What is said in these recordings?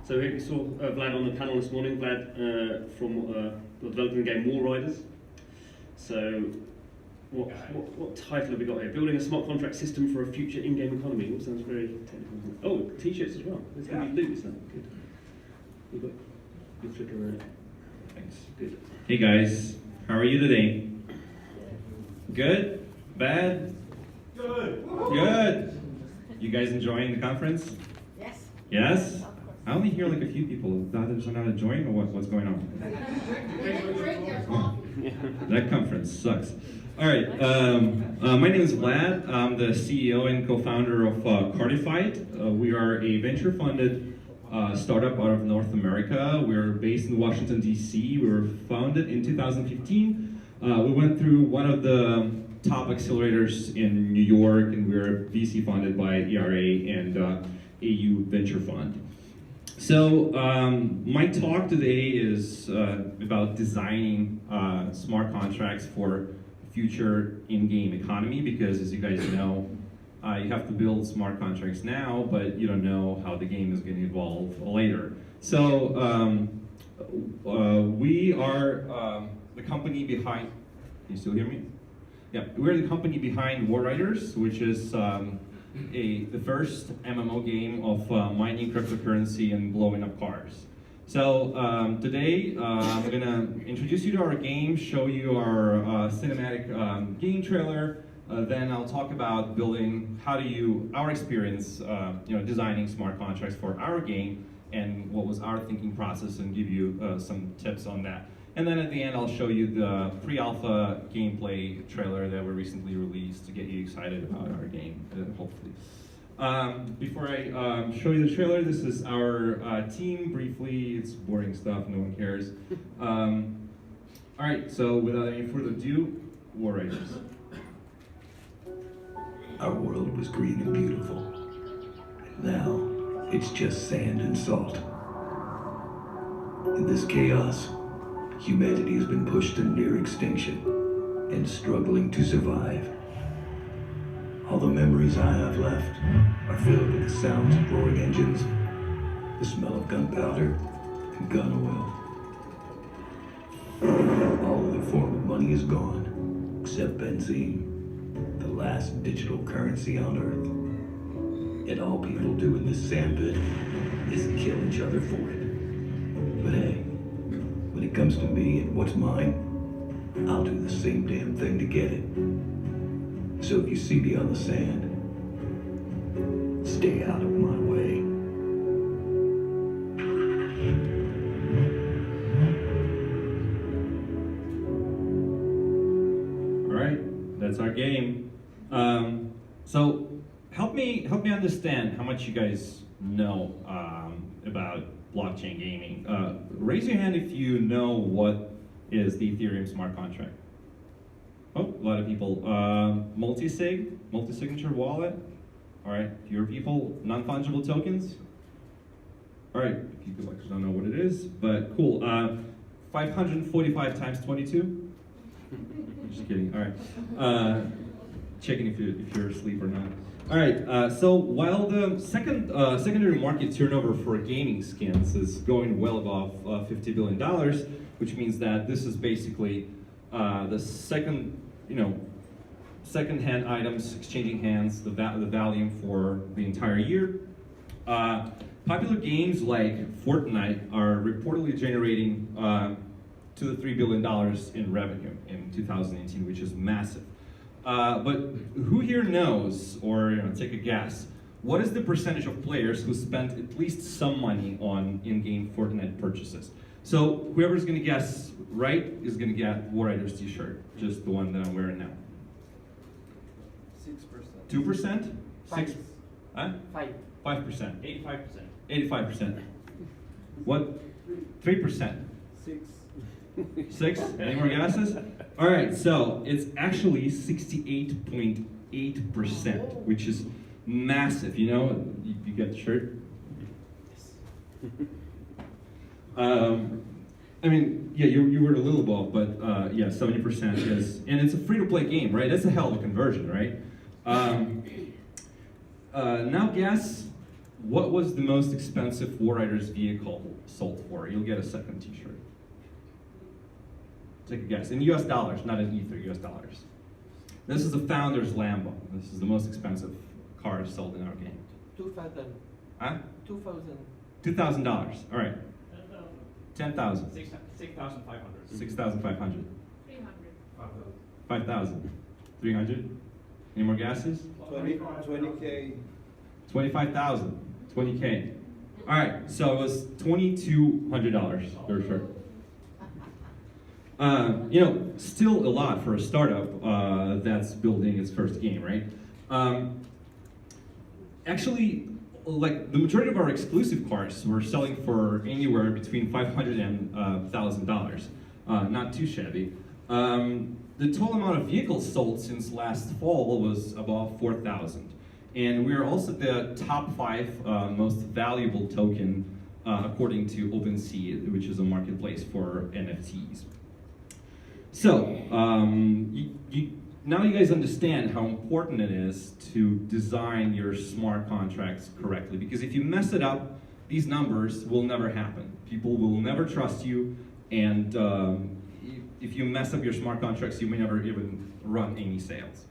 So we saw Vlad on the panel this morning, Vlad from developing the game War Riders. So what title have we got here? Building a smart contract system for a future in-game economy. All sounds very technical. Oh, t-shirts as well. There's going to be loot, isn't it? Good. You've got your flicker around. Thanks. Good. Hey guys, how are you today? Good? Bad? Good. Good. You guys enjoying the conference? Yes. Yes? I only hear like a few people. The others are not enjoying, or what's going on? That conference sucks. All right. My name is Vlad. I'm the CEO and co-founder of Cardified. We are a venture-funded startup out of North America. We're based in Washington, D.C. We were founded in 2015. We went through one of the top accelerators in New York, and we're VC funded by ERA and AU Venture Fund. So my talk today is about designing smart contracts for future in-game economy, because as you guys know, you have to build smart contracts now, but you don't know how the game is going to evolve later. So we are the company behind, can you still hear me? Yeah, we're the company behind War Riders, which is the first MMO game of mining cryptocurrency and blowing up cars. So today I'm gonna introduce you to our game, show you our cinematic game trailer. Then I'll talk about building our experience, designing smart contracts for our game and what was our thinking process, and give you some tips on that. And then at the end, I'll show you the pre-alpha gameplay trailer that we recently released to get you excited about our game, hopefully. Before I show you the trailer, this is our team briefly. It's boring stuff, no one cares. All right, so without any further ado, War Riders. Our world was green and beautiful. And now, it's just sand and salt. In this chaos, humanity has been pushed to near extinction and struggling to survive. All the memories I have left are filled with the sounds of roaring engines, the smell of gunpowder, and gun oil. All other form of money is gone, except benzene, the last digital currency on Earth. And all people do in this sandpit is kill each other for it. But hey, when it comes to me and what's mine, I'll do the same damn thing to get it. So if you see me on the sand, stay out of my way. All right, that's our game. So help me understand how much you guys know about blockchain gaming. Raise your hand if you know what is the Ethereum smart contract. Oh, a lot of people. Multi-signature wallet. All right, fewer people. Non-fungible tokens. All right, people actually don't know what it is, but cool. 545 times 22. Just kidding. All right. Checking if you're asleep or not. All right, so while the secondary market turnover for gaming skins is going well above $50 billion, which means that this is basically the second-hand items exchanging hands, the value for the entire year. Popular games like Fortnite are reportedly generating $2 to $3 billion in revenue in 2018, which is massive. But who here knows, or take a guess, what is the percentage of players who spent at least some money on in-game Fortnite purchases? So whoever's going to guess right is going to get War Riders t-shirt, just the one that I'm wearing now. 6%. 2%? 6? Huh? 5. 5%. 85%. 85%. What? 3%. 6. 6? Any more guesses? All right, so it's actually 68.8%, which is massive. You know, you get the shirt? I mean, yeah, you were a little above, but yeah, 70% is, and it's a free-to-play game, right? That's a hell of a conversion, right? Now guess what was the most expensive War Riders vehicle sold for? You'll get a second t-shirt. Take a guess. In US dollars, not in Ether, US dollars. This is the Founder's Lambo. This is the most expensive car sold in our game. 2,000. Huh? 2,000. $2,000. All right. 10,000. 6,500. 6,500. 300. 5,000. 300. Any more guesses? 20K. 25,000. 20K. All right. So it was $2,200 for sure. You know, still a lot for a startup that's building its first game, right? Actually, like the majority of our exclusive cars were selling for anywhere between $500 and $1,000. Not too shabby. The total amount of vehicles sold since last fall was about 4,000. And we are also the top 5 most valuable token according to OpenSea, which is a marketplace for NFTs. So, now you guys understand how important it is to design your smart contracts correctly, because if you mess it up, these numbers will never happen. People will never trust you, and if you mess up your smart contracts, you may never even run any sales.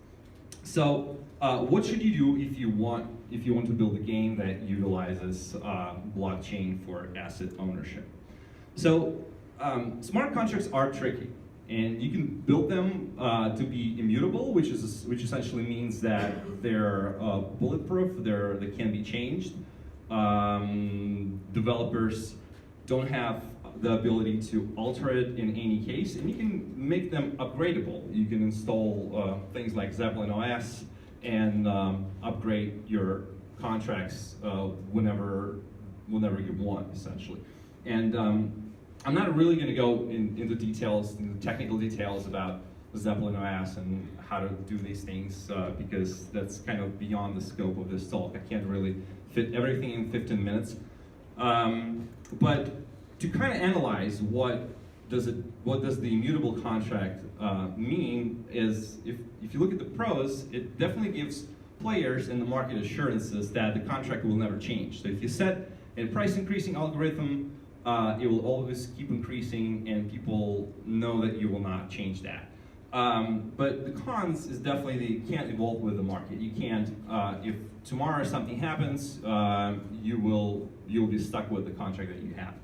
So, what should you do if you want to build a game that utilizes blockchain for asset ownership? So, smart contracts are tricky. And you can build them to be immutable, which essentially means that they're bulletproof. They can be changed. Developers don't have the ability to alter it in any case, and you can make them upgradable. You can install things like Zeppelin OS and upgrade your contracts whenever you want, essentially. And I'm not really going to go into details, into technical details about Zeppelin OS and how to do these things because that's kind of beyond the scope of this talk. I can't really fit everything in 15 minutes. But to kind of analyze what does the immutable contract mean is, if you look at the pros, it definitely gives players in the market assurances that the contract will never change. So if you set a price increasing algorithm, it will always keep increasing, and people know that you will not change that. But the cons is definitely that you can't evolve with the market. You can't. If tomorrow something happens, you'll be stuck with the contract that you have.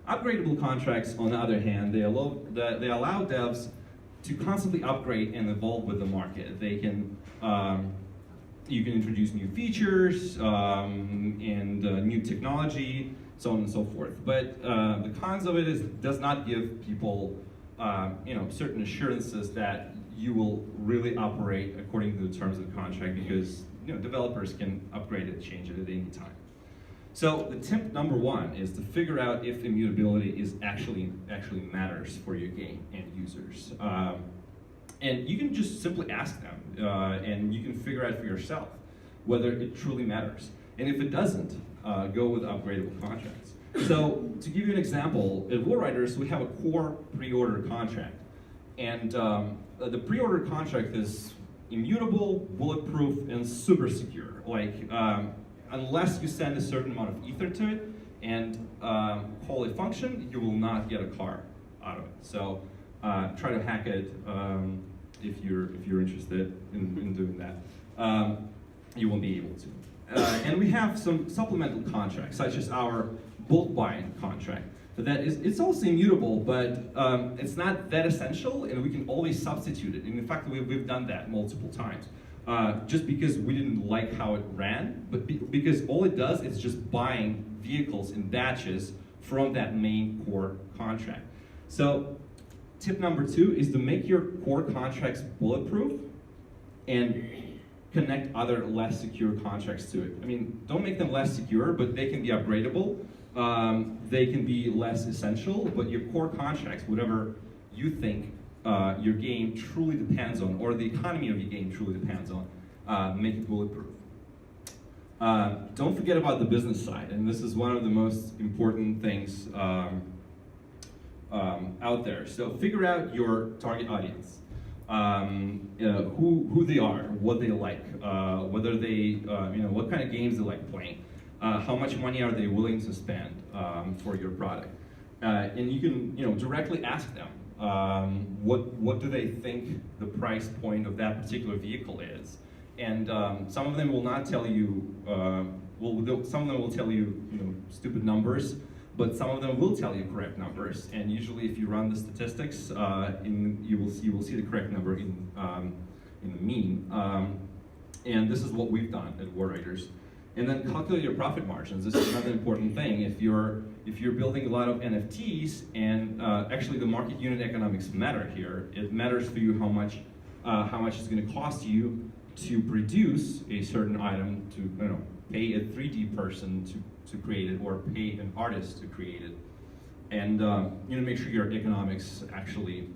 Upgradable contracts, on the other hand, they allow devs to constantly upgrade and evolve with the market. They can. You can introduce new features and new technology, so on and so forth. But the cons of it is does not give people certain assurances that you will really operate according to the terms of the contract, because developers can upgrade it, change it at any time. So the tip number 1 is to figure out if immutability is actually matters for your game and users. And you can just simply ask them, and you can figure out for yourself whether it truly matters. And if it doesn't, go with upgradable contracts. So to give you an example, at War Riders, we have a core pre-order contract. And the pre-order contract is immutable, bulletproof, and super secure. Like, unless you send a certain amount of ether to it and call a function, you will not get a car out of it. So try to hack it if you're interested in doing that. You won't be able to. And we have some supplemental contracts, such as our bulk buying contract. It's also immutable, but it's not that essential, and we can always substitute it. And in fact, we've done that multiple times. Just because we didn't like how it ran, but because all it does is just buying vehicles in batches from that main core contract. So tip number 2 is to make your core contracts bulletproof and connect other less secure contracts to it. I mean, don't make them less secure, but they can be upgradable. They can be less essential, but your core contracts, whatever you think your game truly depends on, or the economy of your game truly depends on, make it bulletproof. Don't forget about the business side, and this is one of the most important things out there. So figure out your target audience. Who they are, what they like, whether they, what kind of games they like playing. how much money are they willing to spend for your product? And you can directly ask them, what do they think the price point of that particular vehicle is? And some of them will not tell you, some of them will tell you, stupid numbers, but some of them will tell you correct numbers. And usually, if you run the statistics, you will see the correct number in the mean. And this is what we've done at WarWriters. And then calculate your profit margins. This is another important thing. If you're building a lot of NFTs, and actually the market unit economics matter here. It matters for you how much it's going to cost you to produce a certain item, to pay a 3D person to create it, or pay an artist to create it, and make sure your economics actually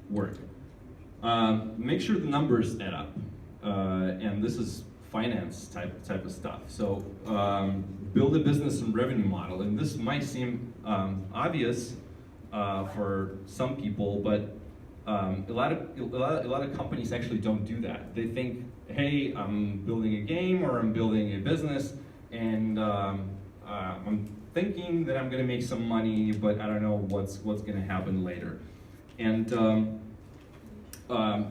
work. Make sure the numbers add up, and this is finance type of stuff. So build a business and revenue model, and this might seem obvious for some people, but a lot of companies actually don't do that. They think, hey, I'm building a game or I'm building a business, and I'm thinking that I'm going to make some money, but I don't know what's going to happen later. And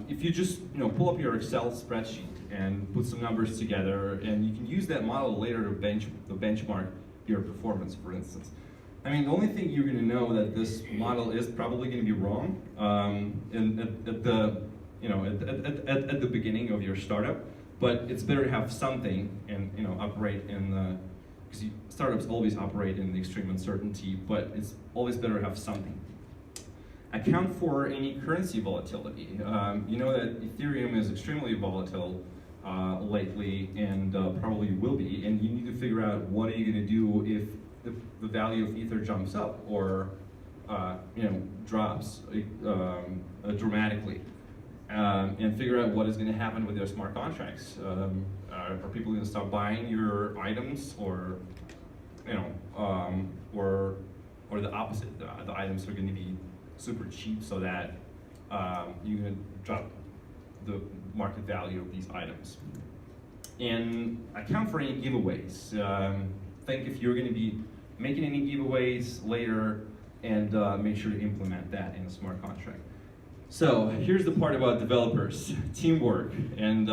if you just pull up your Excel spreadsheet and put some numbers together, and you can use that model later to benchmark your performance, for instance. I mean, the only thing you're going to know that this model is probably going to be wrong at the beginning of your startup, but it's better to have something and operate in the, because startups always operate in the extreme uncertainty, but it's always better to have something. Account for any currency volatility. You know that Ethereum is extremely volatile lately, and probably will be, and you need to figure out what are you going to do if the value of Ether jumps up or drops dramatically, and figure out what is going to happen with your smart contracts. Are people going to stop buying your items, or or the opposite? The items are going to be super cheap, so that you're going to drop the market value of these items. And account for any giveaways. Think if you're going to be making any giveaways later, and make sure to implement that in a smart contract. So here's the part about developers, teamwork, and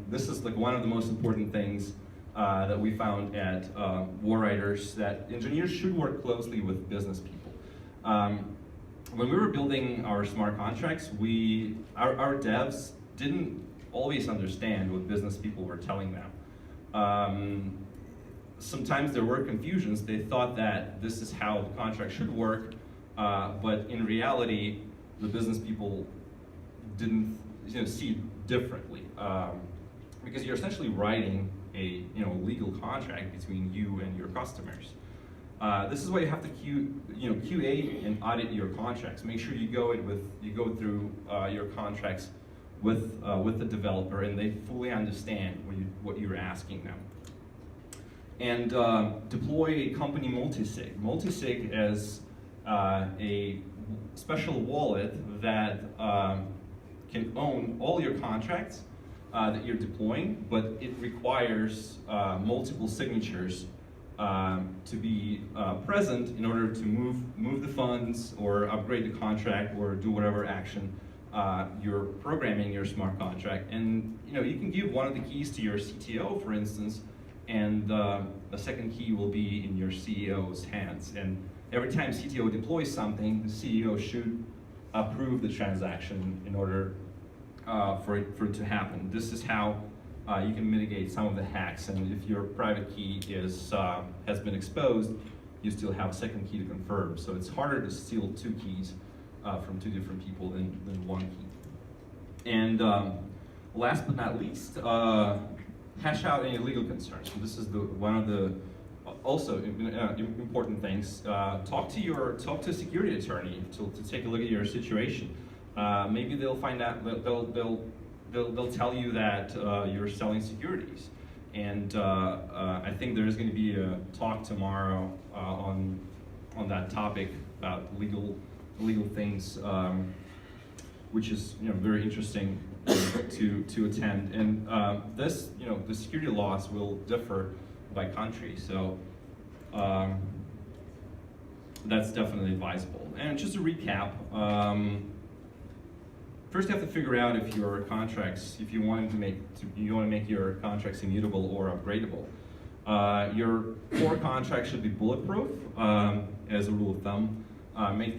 this is like one of the most important things that we found at WarWriters, that engineers should work closely with business people. When we were building our smart contracts, our devs didn't always understand what business people were telling them. Sometimes there were confusions. They thought that this is how the contract should work, but in reality, the business people didn't see it differently, because you're essentially writing a legal contract between you and your customers. This is why you have to QA and audit your contracts. Make sure you go through your contracts with the developer, and they fully understand what you're asking them. And deploy a company multisig. Multisig is a special wallet that can own all your contracts that you're deploying, but it requires multiple signatures to be present in order to move the funds, or upgrade the contract, or do whatever action you're programming your smart contract. And you can give one of the keys to your CTO, for instance, and the second key will be in your CEO's hands. And every time CTO deploys something, the CEO should approve the transaction in order for it to happen. This is how you can mitigate some of the hacks. And if your private key has been exposed, you still have a second key to confirm. So it's harder to steal two keys from two different people than one key. And last but not least, hash out any legal concerns. So this is one of the also important things. Talk to a security attorney to take a look at your situation. Maybe they'll find out, they'll tell you that you're selling securities. And I think there's going to be a talk tomorrow on that topic about legal things, which is very interesting to attend. And the security laws will differ by country. So that's definitely advisable. And just to recap, first you have to figure out if your contracts, if you want to make your contracts immutable or upgradable. Your core contract should be bulletproof, as a rule of thumb. Harden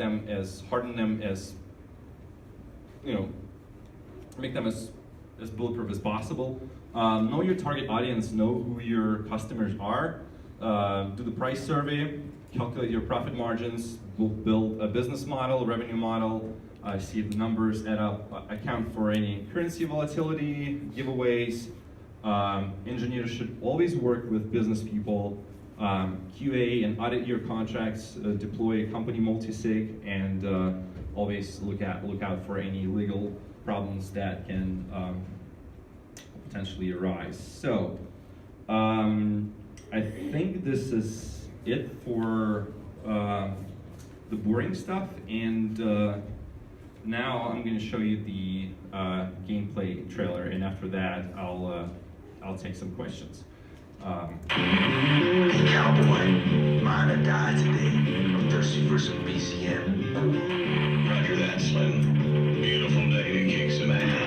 them as, make them as bulletproof as possible. Know your target audience, know who your customers are, do the price survey, calculate your profit margins, build a business model, revenue model, see if the numbers add up, account for any currency volatility, giveaways. Engineers should always work with business people, QA and audit your contracts, deploy a company multisig, and always look out for any legal problems that can potentially arise. So I think this is it for the boring stuff, and now I'm going to show you the gameplay trailer, and after that I'll take some questions. Hey cowboy, mine or die today. I'm thirsty for some BCM. Roger that, Slim. Beautiful day to kick some ass.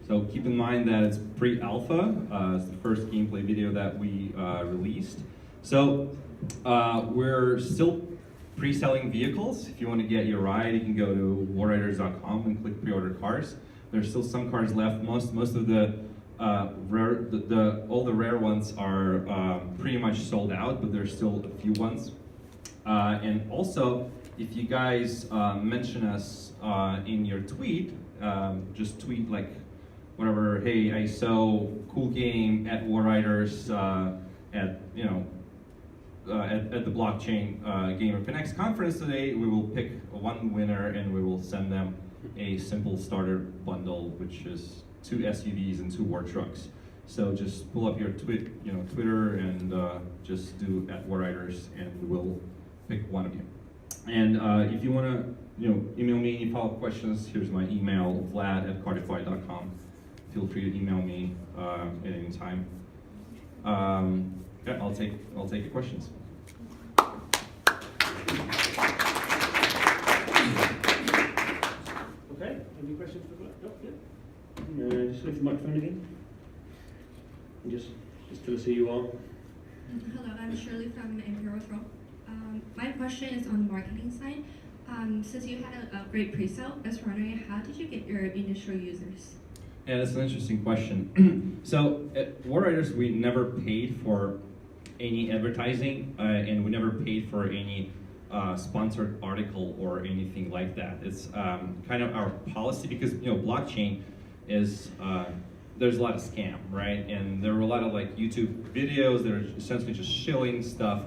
So keep in mind that it's pre-alpha. It's the first gameplay video that we released. So we're still pre-selling vehicles. If you want to get your ride, you can go to warriders.com and click pre-order cars. There's still some cars left. Most of the all the rare ones are pretty much sold out, but there's still a few ones. And also, if you guys mention us in your tweet, just tweet like whatever, hey, I saw cool game at Warriders at the Blockchain Gamer Connects conference today, we will pick one winner and we will send them a simple starter bundle, which is 2 SUVs and 2 war trucks. So just pull up your Twitter and just do at Warriders, and we'll pick one of you. And if you want to email me any follow-up questions, here's my email, vlad@cardify.com. Feel free to email me at any time. Yeah, I'll take your questions. Okay, any questions for Vlad? Oh, yeah. Just lift the microphone again. And just tell us who you are. Hello, I'm Shirley from Imperial Throw. My question is on the marketing side. Since you had a great pre-sale, I was wondering, how did you get your initial users? Yeah, that's an interesting question. So at Warriders, we never paid for any advertising, and we never paid for any sponsored article or anything like that. It's kind of our policy because blockchain is there's a lot of scam, right? And there were a lot of like YouTube videos that are essentially just shilling stuff.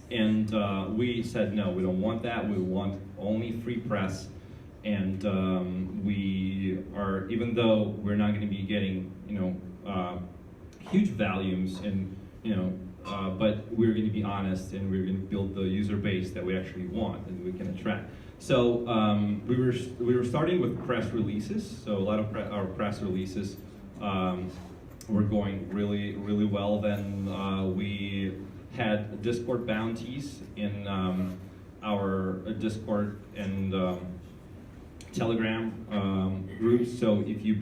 And we said, no, we don't want that. We want only free press. And we are, even though we're not going to be getting, huge volumes, and but we're going to be honest, and we're going to build the user base that we actually want and we can attract. So we were starting with press releases. So a lot of our press releases were going really, really well. Then we had Discord bounties in our Discord and Telegram groups. So if you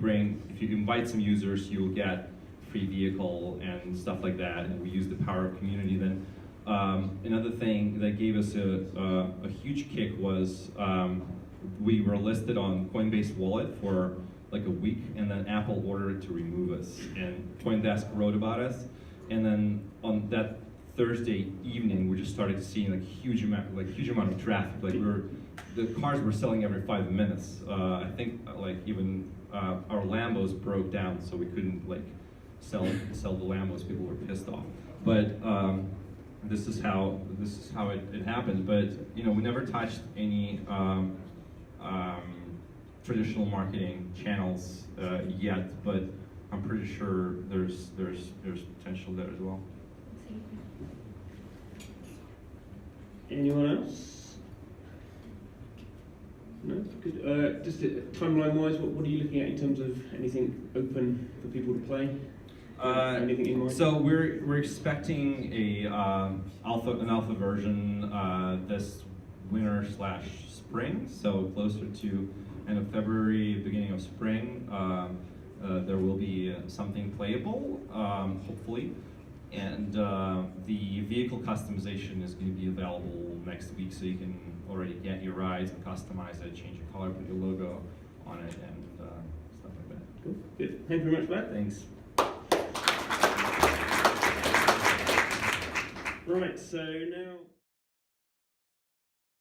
invite some users, you'll get free vehicle and stuff like that. And we use the power of community. Then another thing that gave us a huge kick was we were listed on Coinbase Wallet for like a week, and then Apple ordered to remove us, and CoinDesk wrote about us, and then on that Thursday evening, we just started seeing like huge amount of traffic. Like the cars were selling every 5 minutes. I think like even our Lambos broke down, so we couldn't like sell the Lambos. People were pissed off. But this is how it happened. But you know, we never touched any traditional marketing channels yet. But I'm pretty sure there's potential there as well. Anyone else? No? Good. Just timeline-wise, what are you looking at in terms of anything open for people to play? Anything in mind? So we're expecting an alpha version this winter/spring. So closer to end of February, beginning of spring. There will be something playable, hopefully. And the vehicle customization is going to be available next week, so you can already get your rides and customize it, change your color, put your logo on it, and stuff like that. Cool. Good. Thank you very much for that. Thanks. Right, so now...